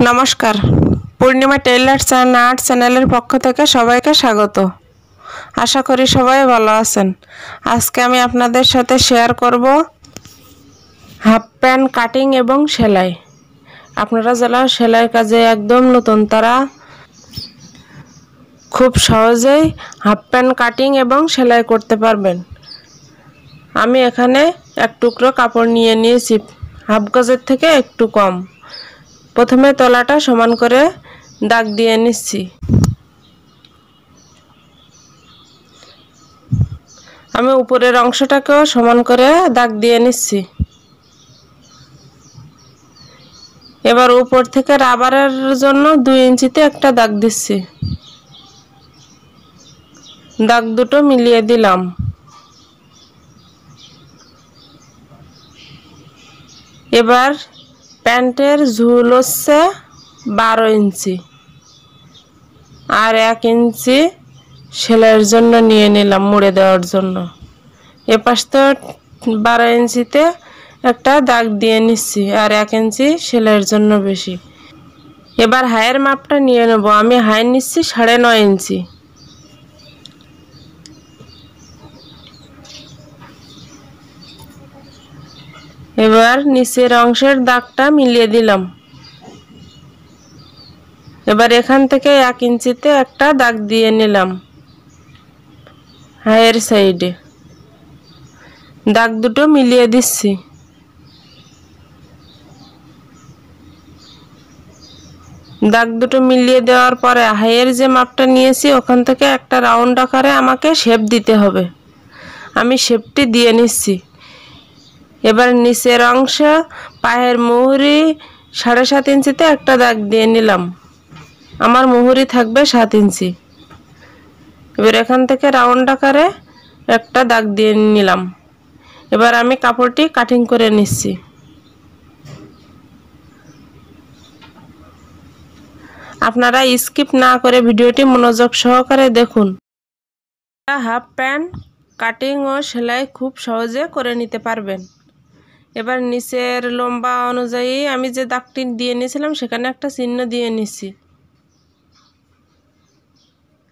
নমস্কার, পূর্ণিমা tailors and art চ্যানেলের পক্ষ থেকে সবাইকে স্বাগত। আশা করি সবাই ভালো আছেন। আজকে আমি আপনাদের সাথে শেয়ার করব হাফ প্যান্ট কাটিং এবং সেলাই। আপনারা যারা সেলাইয়ের কাজে একদম নতুন তারা খুব সহজেই হাফ প্যান্ট কাটিং এবং সেলাই করতে পারবেন। আমি এখানে এক টুকরো কাপড় নিয়ে নিয়েছি, হাফ গজের থেকে একটু কম। প্রথমে তলাটা সমান করে দাগ দিয়ে নিচ্ছি। আমি উপরের অংশটাকেও সমান করে দাগ দিয়ে নিচ্ছি। এবার উপর থেকে রাবারের জন্য 2 ইঞ্চিতে একটা দাগ দিচ্ছি। দাগ দুটো মিলিয়ে দিলাম। এবার প্যান্টের ঝুল হচ্ছে 12 ইঞ্চি আর 1 ইঞ্চি সেলাইয়ের জন্য নিয়ে নিলাম, মুড়ে দেওয়ার জন্য। এপাশ তো 12 ইঞ্চিতে একটা দাগ দিয়ে নিচ্ছি আর 1 ইঞ্চি সেলাইয়ের জন্য বেশি। এবার হাইয়ের মাপটা নিয়ে নেব। আমি হাই নিচ্ছি 9.5 ইঞ্চি। এবার নিচের অংশের দাগটা মিলিয়ে দিলাম। এবার এখান থেকে 1 ইঞ্চিতে একটা দাগ দিয়ে নিলাম হাইয়ের সাইডে। দাগ দুটো মিলিয়ে দিচ্ছি। দাগ দুটো মিলিয়ে দেওয়ার পরে হাইয়ের যে মাপটা নিয়েছি ওখান থেকে একটা রাউন্ড আকারে আমাকে শেপ দিতে হবে। আমি শেপটি দিয়ে নিচ্ছি। এবার নিচের অংশ পায়ের মুহুরি 7.5 ইঞ্চিতে একটা দাগ দিয়ে নিলাম। আমার মুহুরি থাকবে 7 ইঞ্চি। এবার এখান থেকে রাউন্ড আকারে একটা দাগ দিয়ে নিলাম। এবার আমি কাপড়টি কাটিং করে নিচ্ছি। আপনারা স্কিপ না করে ভিডিওটি মনোযোগ সহকারে দেখুন। হাফ প্যান্ট কাটিং ও সেলাই খুব সহজে করে নিতে পারবেন। এবার নিচের লম্বা অনুযায়ী আমি যে দাগটি দিয়ে নিয়েছিলাম সেখানে একটা চিহ্ন দিয়ে নিচ্ছি।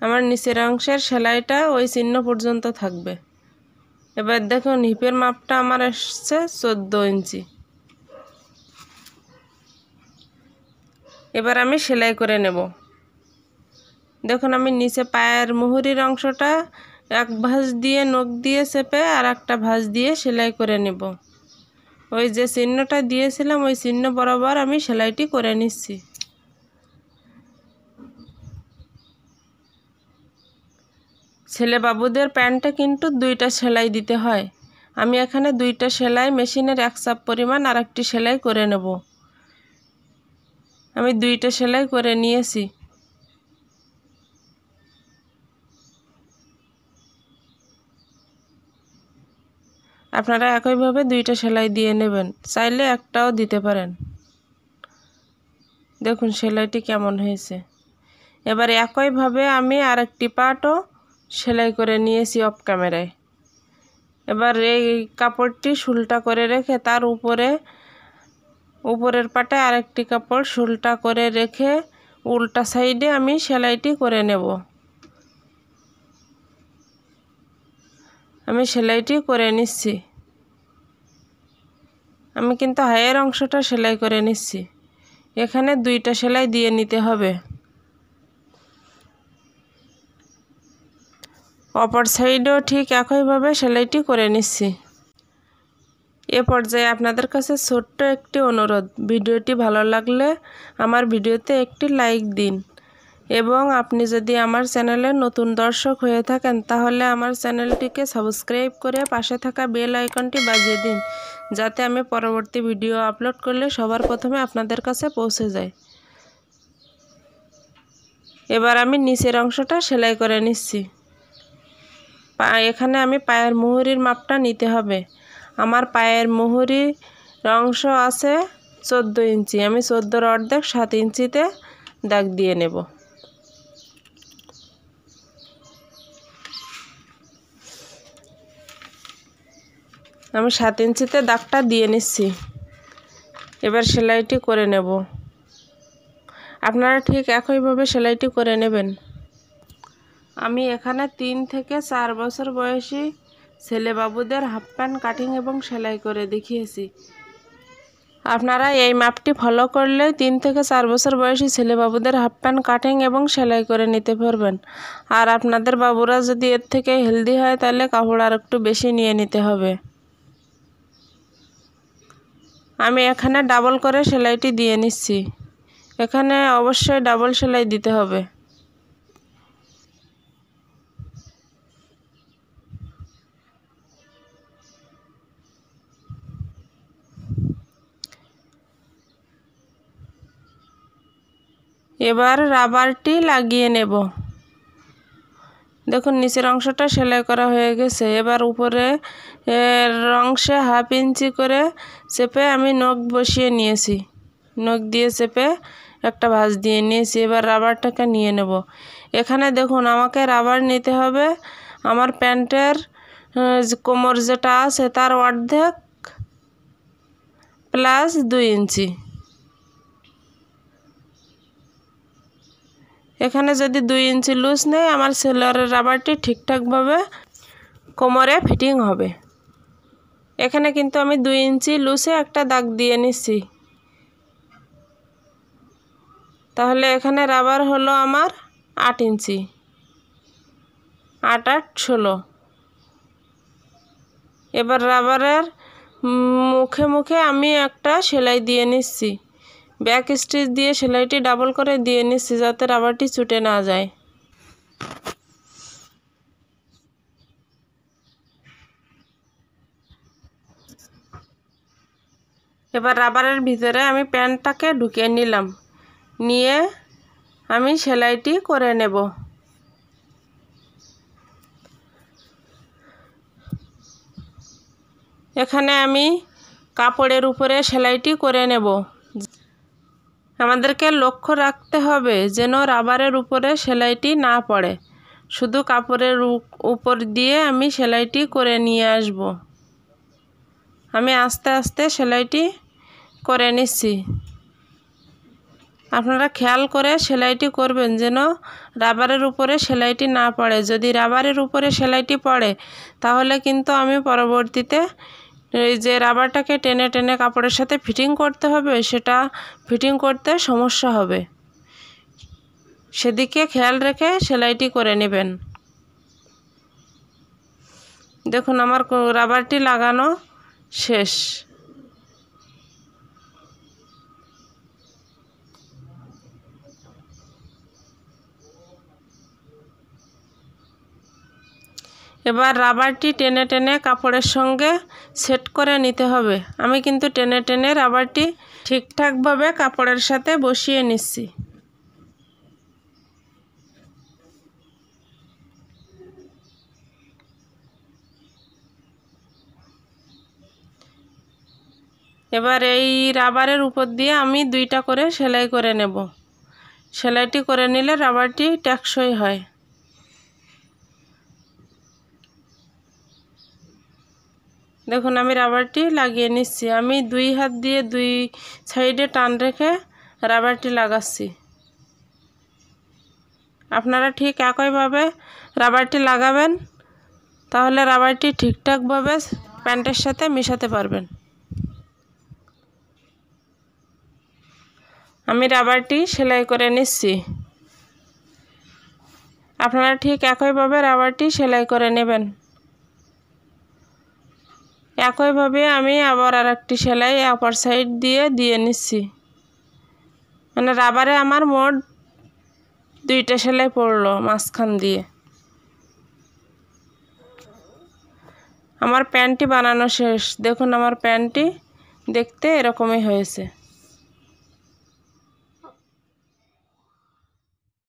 আমার নিচের অংশের সেলাইটা ওই চিহ্ন পর্যন্ত থাকবে। এবার দেখুন হিপের মাপটা আমার এসছে 14 ইঞ্চি। এবার আমি সেলাই করে নেব। দেখুন আমি নিচে পায়ের মুহুরির অংশটা এক ভাঁজ দিয়ে নখ দিয়ে চেপে আর একটা ভাঁজ দিয়ে সেলাই করে নেব। ওই যে চিহ্নটা দিয়েছিলাম ওই চিহ্ন বরাবর আমি সেলাইটি করে নিচ্ছি। ছেলে বাবুদের প্যান্টে কিন্তু 2টা সেলাই দিতে হয়। আমি এখানে 2টা সেলাই মেশিনের 1 চাপ পরিমাণ আর একটি সেলাই করে নেব। আমি 2টা সেলাই করে নিয়েছি। আপনারা একইভাবে 2টা সেলাই দিয়ে নেবেন, চাইলে একটাও দিতে পারেন। দেখুন সেলাইটি কেমন হয়েছে। এবার একইভাবে আমি আরেকটি পার্টও সেলাই করে নিয়েছি অফ ক্যামেরায়। এবার এই কাপড়টি সুলটা করে রেখে তার উপরের পাটে আরেকটি কাপড় সুলটা করে রেখে উল্টা সাইডে আমি সেলাইটি করে নেব। আমি সেলাইটি করে নিচ্ছি। আমি কিন্তু হাইয়ের অংশটা সেলাই করে নিচ্ছি। এখানে 2টা সেলাই দিয়ে নিতে হবে। অপর সাইডেও ঠিক একইভাবে সেলাইটি করে নিচ্ছি। এ পর্যায়ে আপনাদের কাছে ছোট্ট একটি অনুরোধ, ভিডিওটি ভালো লাগলে আমার ভিডিওতে একটি লাইক দিন এবং আপনি যদি আমার চ্যানেলে নতুন দর্শক হয়ে থাকেন তাহলে আমার চ্যানেলটিকে সাবস্ক্রাইব করে পাশে থাকা বেল আইকনটি বাজিয়ে দিন, যাতে আমি পরবর্তী ভিডিও আপলোড করলে সবার প্রথমে আপনাদের কাছে পৌঁছে যায়। এবার আমি নিচের অংশটা সেলাই করে নিচ্ছি। এখানে আমি পায়ের মুহুরির মাপটা নিতে হবে। আমার পায়ের মুহুরির অংশ আছে 14 ইঞ্চি। আমি 14-এর অর্ধেক 7 ইঞ্চিতে দাগ দিয়ে নেব। আমি 7 ইঞ্চিতে দাগটা দিয়ে নিচ্ছি। এবার সেলাইটি করে নেব। আপনারা ঠিক একইভাবে সেলাইটি করে নেবেন। আমি এখানে 3 থেকে 4 বছর বয়সী ছেলে বাবুদের হাফ প্যান্ট কাটিং এবং সেলাই করে দেখিয়েছি। আপনারা এই মাপটি ফলো করলে 3 থেকে 4 বছর বয়সী ছেলে বাবুদের হাফ প্যান্ট কাটিং এবং সেলাই করে নিতে পারবেন। আর আপনাদের বাবুরা যদি এর থেকে হেলদি হয় তাহলে কাপড় আর একটু বেশি নিয়ে নিতে হবে। আমি এখানে ডাবল করে সেলাইটি দিয়ে নিচ্ছি। এখানে অবশ্যই ডাবল সেলাই দিতে হবে। এবার রাবারটি লাগিয়ে নেব। দেখুন নিচের অংশটা সেলাই করা হয়ে গেছে। এবার উপরে অংশে 1/2 ইঞ্চি করে চেপে আমি নখ বসিয়ে নিয়েছি। নখ দিয়ে চেপে একটা ভাঁজ দিয়ে নিয়েছি। এবার রাবারটাকে নিয়ে নেব। এখানে দেখুন আমাকে রাবার নিতে হবে আমার প্যান্টের কোমর যেটা আছে তার অর্ধেক প্লাস 2 ইঞ্চি। এখানে যদি 2 ইঞ্চি লুজ নেই আমার সেলোয়ারের রাবারটি ঠিকঠাকভাবে কোমরে ফিটিং হবে। এখানে কিন্তু আমি 2 ইঞ্চি লুজে একটা দাগ দিয়ে নিচ্ছি। তাহলে এখানে রাবার হলো আমার 8 ইঞ্চি, 8 8 16। এবার রাবারের মুখে মুখে আমি একটা সেলাই দিয়ে নিচ্ছি। ব্যাক স্টিচ দিয়ে সেলাইটি ডাবল করে দিয়ে নিচ্ছি যাতে রাবারটি ছুটে না যায়। এবার রাবারের ভিতরে আমি প্যান্টটাকে ঢুকিয়ে নিলাম, নিয়ে আমি সেলাইটি করে নেব। এখানে আমি কাপড়ের উপরে সেলাইটি করে নেব। আমাদেরকে লক্ষ্য রাখতে হবে যেন রাবারের উপরে সেলাইটি না পড়ে। শুধু কাপড়ের উপর দিয়ে আমি সেলাইটি করে নিয়ে আসব। আমি আস্তে আস্তে সেলাইটি করে নিচ্ছি। আপনারা খেয়াল করে সেলাইটি করবেন যেন রাবারের উপরে সেলাইটি না পড়ে। যদি রাবারের উপরে সেলাইটি পড়ে তাহলে কিন্তু আমি পরবর্তীতে এই যে রাবারটাকে টেনে টেনে কাপড়ের সাথে ফিটিং করতে হবে, সেটা ফিটিং করতে সমস্যা হবে। সেদিকে খেয়াল রেখে সেলাইটি করে নেবেন। দেখুন আমার রাবারটি লাগানো শেষ। এবার রাবারটি টেনে টেনে কাপড়ের সঙ্গে সেট করে নিতে হবে। আমি কিন্তু টেনে টেনে রাবারটি ঠিকঠাকভাবে কাপড়ের সাথে বসিয়ে নিচ্ছি। এবার এই রাবারের উপর দিয়ে আমি 2টা করে সেলাই করে নেব। সেলাইটি করে নিলে রাবারটি টেকসই হয়। দেখুন আমি রাবারটি লাগিয়ে নিচ্ছি। আমি 2 হাত দিয়ে 2 সাইডে টান রেখে রাবারটি লাগাচ্ছি। আপনারা ঠিক একইভাবে রাবারটি লাগাবেন, তাহলে রাবারটি ঠিকঠাকভাবে প্যান্টের সাথে মেশাতে পারবেন। আমি রাবারটি সেলাই করে নিচ্ছি। আপনারা ঠিক একইভাবে রাবারটি সেলাই করে নেবেন। একইভাবে আমি আবার আরেকটি সেলাই অপর সাইড দিয়ে নিচ্ছি। মানে রাবারে আমার মোট 2টা সেলাই পড়লো মাঝখান দিয়ে। আমার প্যান্টটি বানানো শেষ। দেখুন আমার প্যান্টটি দেখতে এরকমই হয়েছে।